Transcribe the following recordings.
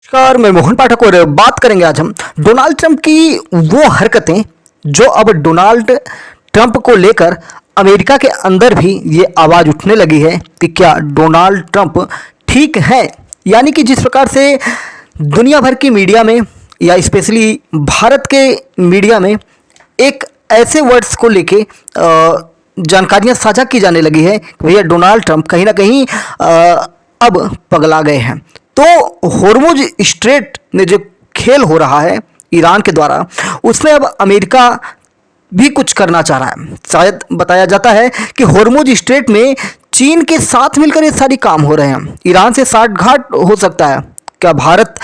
नमस्कार, मैं मोहन पाठक और बात करेंगे आज हम डोनाल्ड ट्रंप की वो हरकतें जो अब डोनाल्ड ट्रंप को लेकर अमेरिका के अंदर भी ये आवाज़ उठने लगी है कि क्या डोनाल्ड ट्रंप ठीक है। यानी कि जिस प्रकार से दुनिया भर की मीडिया में या स्पेशली भारत के मीडिया में एक ऐसे वर्ड्स को लेके जानकारियां साझा की जाने लगी है कि भैया डोनाल्ड ट्रंप कहीं ना कहीं अब पगला गए हैं। तो होर्मुज स्ट्रेट में जो खेल हो रहा है ईरान के द्वारा, उसमें अब अमेरिका भी कुछ करना चाह रहा है। शायद बताया जाता है कि होर्मुज स्ट्रेट में चीन के साथ मिलकर ये सारी काम हो रहे हैं। ईरान से साठगांठ हो सकता है। क्या भारत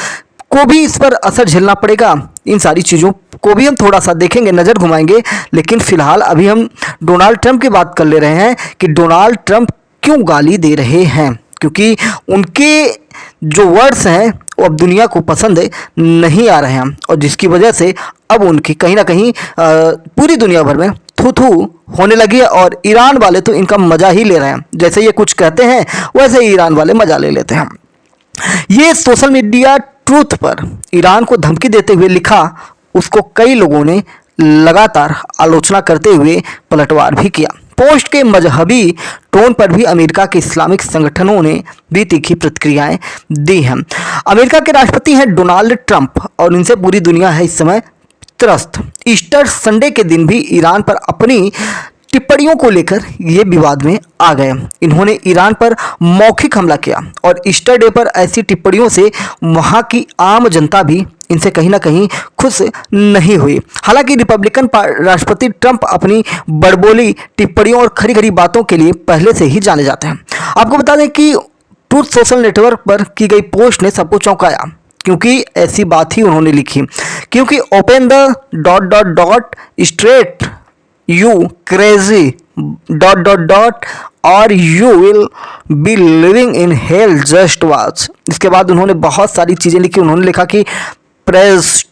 को भी इस पर असर झेलना पड़ेगा? इन सारी चीज़ों को भी हम थोड़ा सा देखेंगे, नज़र घुमाएंगे। लेकिन फिलहाल अभी हम डोनाल्ड ट्रंप की बात कर ले रहे हैं कि डोनाल्ड ट्रंप क्यों गाली दे रहे हैं, क्योंकि उनके जो वर्ड्स हैं वो अब दुनिया को पसंद नहीं आ रहे हैं और जिसकी वजह से अब उनकी कहीं ना कहीं पूरी दुनिया भर में थू थू होने लगी है। और ईरान वाले तो इनका मज़ा ही ले रहे हैं। जैसे ये कुछ कहते हैं वैसे ही ईरान वाले मज़ा ले लेते हैं। ये सोशल मीडिया ट्रूथ पर ईरान को धमकी देते हुए लिखा, उसको कई लोगों ने लगातार आलोचना करते हुए पलटवार भी किया। पोस्ट के मजहबी टोन पर भी अमेरिका के इस्लामिक संगठनों ने भी तीखी प्रतिक्रियाएं दी हैं। अमेरिका के राष्ट्रपति हैं डोनाल्ड ट्रंप और इनसे पूरी दुनिया है इस समय त्रस्त। ईस्टर संडे के दिन भी ईरान पर अपनी टिप्पणियों को लेकर ये विवाद में आ गए। इन्होंने ईरान पर मौखिक हमला किया और ईस्टर डे पर ऐसी टिप्पणियों से वहाँ की आम जनता भी इनसे कहीं ना कहीं खुश नहीं हुई। हालांकि रिपब्लिकन राष्ट्रपति ट्रंप अपनी बड़बोली टिप्पणियों और खरी खरी बातों के लिए पहले से ही जाने जाते हैं। आपको बता दें कि ट्रूथ सोशल नेटवर्क पर की गई पोस्ट ने सबको चौंकाया, क्योंकि ऐसी बात ही उन्होंने लिखी, क्योंकि open the dot dot dot straight you crazy dot dot dot और you will be living in hell just watch. इसके बाद उन्होंने बहुत सारी चीज़ें लिखी। उन्होंने लिखा कि प्रेज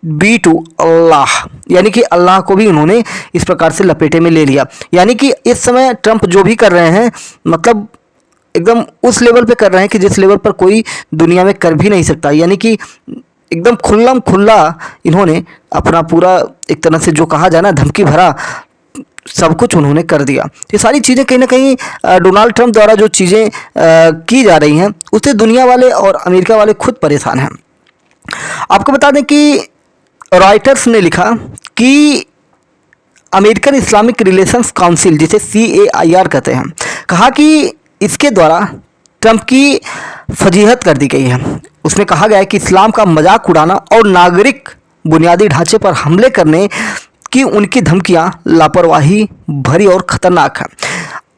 बी टू अल्लाह, यानी कि अल्लाह को भी उन्होंने इस प्रकार से लपेटे में ले लिया। यानी कि इस समय ट्रंप जो भी कर रहे हैं, मतलब एकदम उस लेवल पे कर रहे हैं कि जिस लेवल पर कोई दुनिया में कर भी नहीं सकता। यानी कि एकदम खुल्लम खुल्ला इन्होंने अपना पूरा एक तरह से जो कहा जाए ना धमकी भरा सब कुछ उन्होंने कर दिया। ये सारी चीज़ें कहीं ना कहीं डोनाल्ड ट्रंप द्वारा जो चीज़ें की जा रही हैं उससे दुनिया वाले और अमेरिका वाले खुद परेशान हैं। आपको बता दें कि रॉयटर्स ने लिखा कि अमेरिकन इस्लामिक रिलेशंस काउंसिल, जिसे CAIR कहते हैं, कहा कि इसके द्वारा ट्रंप की फजीहत कर दी गई है। उसमें कहा गया है कि इस्लाम का मजाक उड़ाना और नागरिक बुनियादी ढांचे पर हमले करने की उनकी धमकियां लापरवाही भरी और खतरनाक है।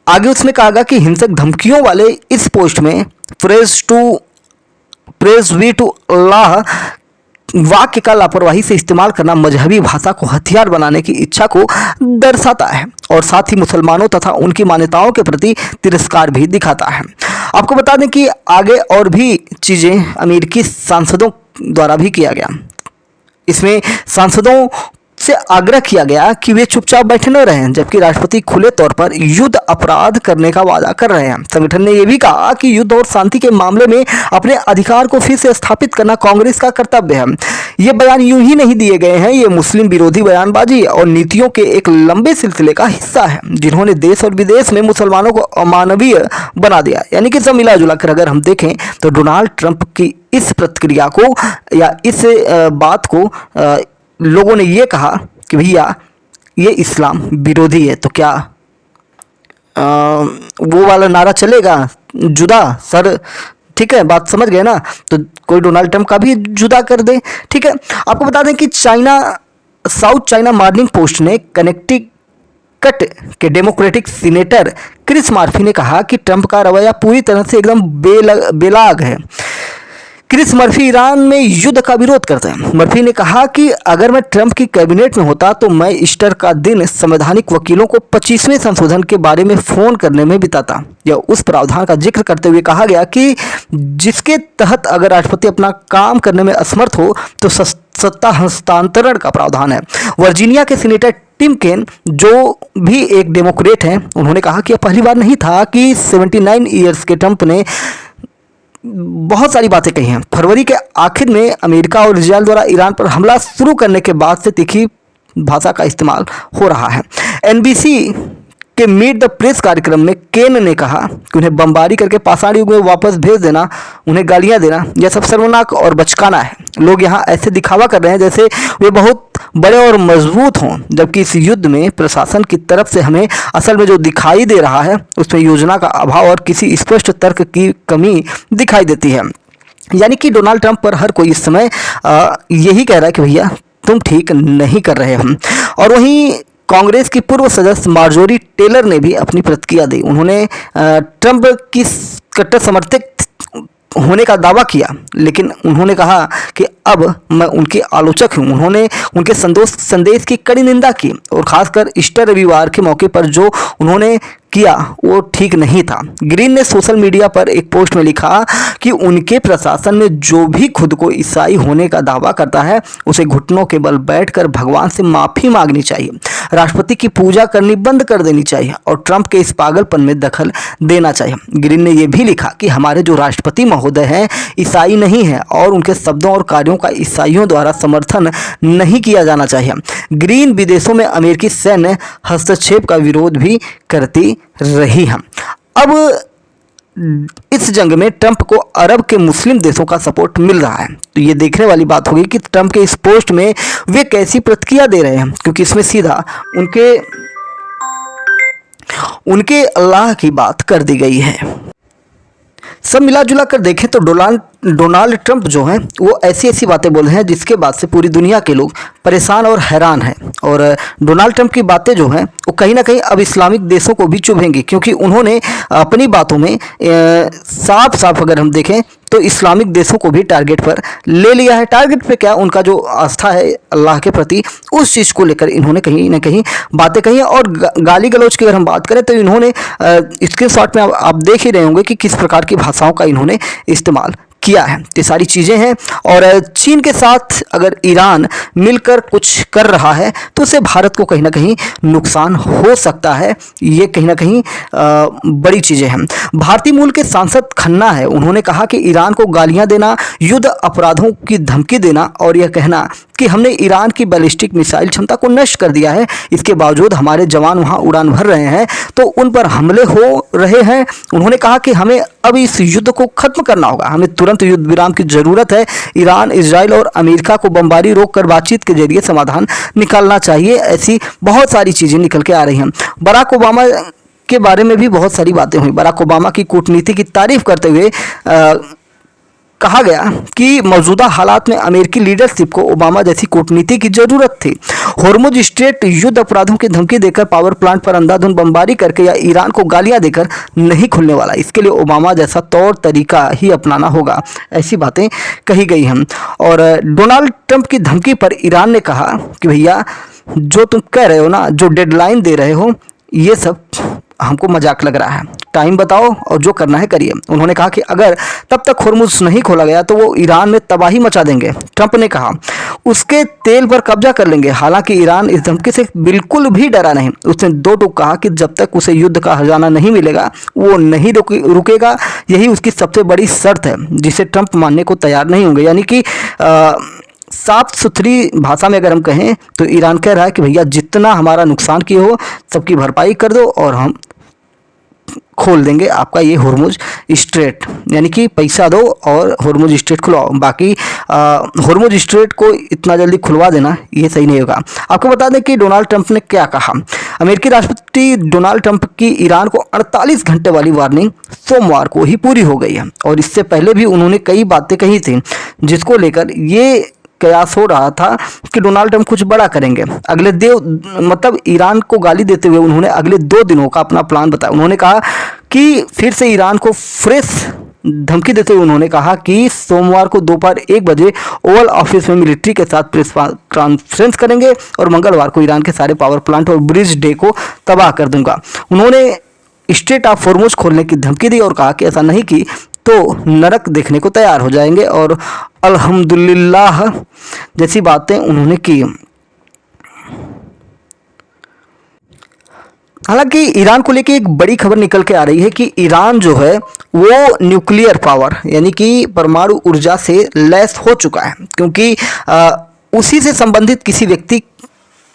आगे उसमें कहा गया कि हिंसक धमकियों वाले इस पोस्ट में प्रेज वी टू अल्लाह वाक्य का लापरवाही से इस्तेमाल करना मजहबी भाषा को हथियार बनाने की इच्छा को दर्शाता है और साथ ही मुसलमानों तथा उनकी मान्यताओं के प्रति तिरस्कार भी दिखाता है। आपको बता दें कि आगे और भी चीज़ें अमेरिकी सांसदों द्वारा भी किया गया। इसमें सांसदों से आग्रह किया गया कि वे चुपचाप बैठे न रहें, जबकि राष्ट्रपति खुले तौर पर युद्ध अपराध करने का वादा कर रहे हैं। संगठन ने यह भी कहा कि युद्ध और शांति के मामले में अपने अधिकार को फिर से स्थापित करना कांग्रेस का कर्तव्य है। ये बयान यूं ही नहीं दिए गए हैं, ये मुस्लिम विरोधी बयानबाजी और नीतियों के एक लंबे सिलसिले का हिस्सा है, जिन्होंने देश और विदेश में मुसलमानों को अमानवीय बना दिया। यानी कि सब मिला जुला कर अगर हम देखें तो डोनाल्ड ट्रंप की इस प्रतिक्रिया को या इस बात को लोगों ने ये कहा कि भैया ये इस्लाम विरोधी है। तो क्या वो वाला नारा चलेगा, जुदा सर? ठीक है, बात समझ गए ना? तो कोई डोनाल्ड ट्रंप का भी जुदा कर दे। ठीक है, आपको बता दें कि साउथ चाइना मॉर्निंग पोस्ट ने कनेक्टिकट के डेमोक्रेटिक सीनेटर क्रिस मर्फी ने कहा कि ट्रंप का रवैया पूरी तरह से एकदम बेलाग है। क्रिस मर्फी ईरान में युद्ध का विरोध करते हैं। मर्फी ने कहा कि अगर मैं ट्रंप की कैबिनेट में होता तो मैं ईस्टर का दिन संवैधानिक वकीलों को 25वें संशोधन के बारे में फ़ोन करने में बिताता। या उस प्रावधान का जिक्र करते हुए कहा गया कि जिसके तहत अगर राष्ट्रपति अपना काम करने में असमर्थ हो तो सत्ता हस्तांतरण का प्रावधान है। वर्जीनिया के सीनेटर टिम केन, जो भी एक डेमोक्रेट हैं, उन्होंने कहा कि यह पहली बार नहीं था कि 79 ईयर्स के ट्रंप ने बहुत सारी बातें कही हैं। फरवरी के आखिर में अमेरिका और इजराइल द्वारा ईरान पर हमला शुरू करने के बाद से तीखी भाषा का इस्तेमाल हो रहा है। एनबीसी के मीट द प्रेस कार्यक्रम में केन ने कहा कि उन्हें बमबारी करके पाषाण युग में वापस भेज देना, उन्हें गालियां देना, यह सब शर्मनाक और बचकाना है। लोग यहाँ ऐसे दिखावा कर रहे हैं जैसे वे बहुत बड़े और मजबूत हों, जबकि इस युद्ध में प्रशासन की तरफ से हमें असल में जो दिखाई दे रहा है उसमें योजना का अभाव और किसी स्पष्ट तर्क की कमी दिखाई देती है। यानी कि डोनाल्ड ट्रंप पर हर कोई इस समय यही कह रहा है कि भैया तुम ठीक नहीं कर रहे हो। और वहीं कांग्रेस की पूर्व सदस्य मार्जोरी टेलर ने भी अपनी प्रतिक्रिया दी। उन्होंने ट्रंप की कट्टर समर्थक होने का दावा किया, लेकिन उन्होंने कहा कि अब मैं उनके आलोचक हूं। उन्होंने उनके संदेश की कड़ी निंदा की और खासकर ईस्टर रविवार के मौके पर जो उन्होंने किया वो ठीक नहीं था। ग्रीन ने सोशल मीडिया पर एक पोस्ट में लिखा कि उनके प्रशासन में जो भी खुद को ईसाई होने का दावा करता है उसे घुटनों के बल बैठकर भगवान से माफ़ी मांगनी चाहिए, राष्ट्रपति की पूजा करनी बंद कर देनी चाहिए और ट्रंप के इस पागलपन में दखल देना चाहिए। ग्रीन ने यह भी लिखा कि हमारे जो राष्ट्रपति महोदय हैं ईसाई नहीं है और उनके शब्दों और कार्यों का ईसाइयों द्वारा समर्थन नहीं किया जाना चाहिए। ग्रीन विदेशों में अमेरिकी सैन्य हस्तक्षेप का विरोध भी करती रही है। अब इस जंग में ट्रंप को अरब के मुस्लिम देशों का सपोर्ट मिल रहा है, तो ये देखने वाली बात होगी कि ट्रंप के इस पोस्ट में वे कैसी प्रतिक्रिया दे रहे हैं, क्योंकि इसमें सीधा उनके अल्लाह की बात कर दी गई है। सब मिला जुला कर देखें तो डोनाल्ड ट्रंप जो हैं वो ऐसी ऐसी बातें बोल रहे हैं जिसके बाद से पूरी दुनिया के लोग परेशान और हैरान हैं। और डोनाल्ड ट्रंप की बातें जो हैं वो कहीं ना कहीं अब इस्लामिक देशों को भी चुभेंगी, क्योंकि उन्होंने अपनी बातों में साफ साफ अगर हम देखें तो इस्लामिक देशों को भी टारगेट पर ले लिया है। टारगेट पे क्या, उनका जो आस्था है अल्लाह के प्रति उस चीज़ को लेकर इन्होंने कहीं ना कहीं बातें कही हैं। और गाली गलौज की अगर हम बात करें तो इन्होंने स्क्रीनशॉट में आप देख ही रहे होंगे कि किस प्रकार की भाषाओं का इन्होंने इस्तेमाल किया है। ये सारी चीज़ें हैं। और चीन के साथ अगर ईरान मिलकर कुछ कर रहा है तो उससे भारत को कहीं ना कहीं नुकसान हो सकता है। ये कहीं ना कहीं बड़ी चीज़ें हैं। भारतीय मूल के सांसद खन्ना है, उन्होंने कहा कि ईरान को गालियां देना, युद्ध अपराधों की धमकी देना और यह कहना कि हमने ईरान की बैलिस्टिक मिसाइल क्षमता को नष्ट कर दिया है, इसके बावजूद हमारे जवान वहां उड़ान भर रहे हैं तो उन पर हमले हो रहे हैं। उन्होंने कहा कि हमें अब इस युद्ध को खत्म करना होगा, हमें तुरंत युद्ध विराम की जरूरत है। ईरान, इजराइल और अमेरिका को बमबारी रोककर बातचीत के जरिए समाधान निकालना चाहिए। ऐसी बहुत सारी चीज़ें निकल के आ रही हैं। बराक ओबामा के बारे में भी बहुत सारी बातें हुई। बराक ओबामा की कूटनीति की तारीफ करते हुए कहा गया कि मौजूदा हालात में अमेरिकी लीडरशिप को ओबामा जैसी कूटनीति की जरूरत थी। होर्मुज स्ट्रेट युद्ध अपराधों की धमकी देकर, पावर प्लांट पर अंधाधुंध बमबारी करके या ईरान को गालियां देकर नहीं खुलने वाला। इसके लिए ओबामा जैसा तौर तरीका ही अपनाना होगा, ऐसी बातें कही गई हैं। और डोनाल्ड ट्रंप की धमकी पर ईरान ने कहा कि भैया जो तुम कह रहे हो ना, जो डेडलाइन दे रहे हो, ये सब हमको मजाक लग रहा है, टाइम बताओ और जो करना है करिए। उन्होंने कहा कि अगर तब तक होर्मुज नहीं खोला गया तो वो ईरान में तबाही मचा देंगे। ट्रंप ने कहा उसके तेल पर कब्जा कर लेंगे। हालांकि ईरान इस धमकी से बिल्कुल भी डरा नहीं। उसने दो टूक कहा कि जब तक उसे युद्ध का खजाना नहीं मिलेगा वो नहीं रुकेगा। यही उसकी सबसे बड़ी शर्त है जिसे ट्रंप मानने को तैयार नहीं होंगे। यानी कि साफ सुथरी भाषा में अगर हम कहें तो ईरान कह रहा है कि भैया जितना हमारा नुकसान किए हो सबकी भरपाई कर दो और हम खोल देंगे आपका ये होर्मुज स्ट्रेट, यानी कि पैसा दो और होर्मुज स्ट्रेट खुलवाओ। बाकी होर्मुज स्ट्रेट को इतना जल्दी खुलवा देना ये सही नहीं होगा। आपको बता दें कि डोनाल्ड ट्रंप ने क्या कहा। अमेरिकी राष्ट्रपति डोनाल्ड ट्रंप की ईरान को 48 घंटे वाली वार्निंग सोमवार को ही पूरी हो गई है और इससे पहले भी उन्होंने कई बातें कही थी जिसको लेकर ये कयास हो रहा था कि डोनाल्ड ट्रंप कुछ बड़ा करेंगे। मतलब ईरान को गाली देते हुए उन्होंने अगले 2 दिनों का अपना प्लान बताया। उन्होंने कहा कि फिर से ईरान को फ्रेश धमकी देते हुए उन्होंने कहा कि सोमवार को दोपहर 1 बजे ओवल ऑफिस में मिलिट्री के साथ प्रेस कॉन्फ्रेंस करेंगे और मंगलवार को ईरान के सारे पावर प्लांट और ब्रिज डे को तबाह कर दूंगा। उन्होंने स्ट्रेट ऑफ होर्मुज खोलने की धमकी दी और कहा कि ऐसा नहीं की तो नरक देखने को तैयार हो जाएंगे और अल्हम्दुलिल्लाह जैसी बातें उन्होंने की। हालांकि ईरान को लेके एक बड़ी खबर निकल के आ रही है कि ईरान जो है वो न्यूक्लियर पावर यानी कि परमाणु ऊर्जा से लैस हो चुका है, क्योंकि उसी से संबंधित किसी व्यक्ति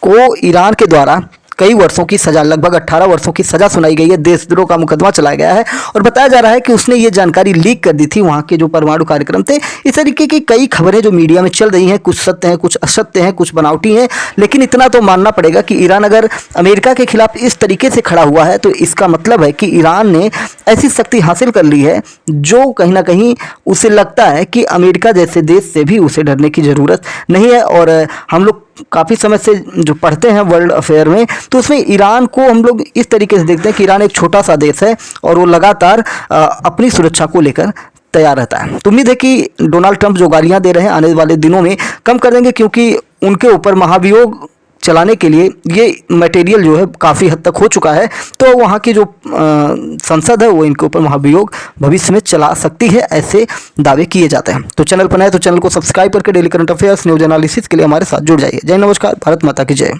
को ईरान के द्वारा कई वर्षों की सजा, लगभग 18 वर्षों की सजा सुनाई गई है। देशद्रोह का मुकदमा चलाया गया है और बताया जा रहा है कि उसने ये जानकारी लीक कर दी थी वहाँ के जो परमाणु कार्यक्रम थे। इस तरीके की कई खबरें जो मीडिया में चल रही हैं, कुछ सत्य हैं, कुछ असत्य हैं, कुछ बनावटी हैं, लेकिन इतना तो मानना पड़ेगा कि ईरान अगर अमेरिका के खिलाफ इस तरीके से खड़ा हुआ है तो इसका मतलब है कि ईरान ने ऐसी शक्ति हासिल कर ली है जो कहीं ना कहीं उसे लगता है कि अमेरिका जैसे देश से भी उसे डरने की ज़रूरत नहीं है। और हम लोग काफ़ी समय से जो पढ़ते हैं वर्ल्ड अफेयर में, तो उसमें ईरान को हम लोग इस तरीके से देखते हैं कि ईरान एक छोटा सा देश है और वो लगातार अपनी सुरक्षा को लेकर तैयार रहता है। तो उम्मीद है कि डोनाल्ड ट्रंप जो गालियां दे रहे हैं आने वाले दिनों में कम कर देंगे, क्योंकि उनके ऊपर महाभियोग चलाने के लिए ये मटेरियल जो है काफ़ी हद तक हो चुका है। तो वहाँ की जो संसद है वो इनके ऊपर महाभियोग भविष्य में चला सकती है, ऐसे दावे किए जाते हैं। तो चैनल पर नए तो चैनल को सब्सक्राइब करके daily current affairs news analysis के लिए हमारे साथ जुड़ जाइए। जय नमस्कार, भारत माता की जय।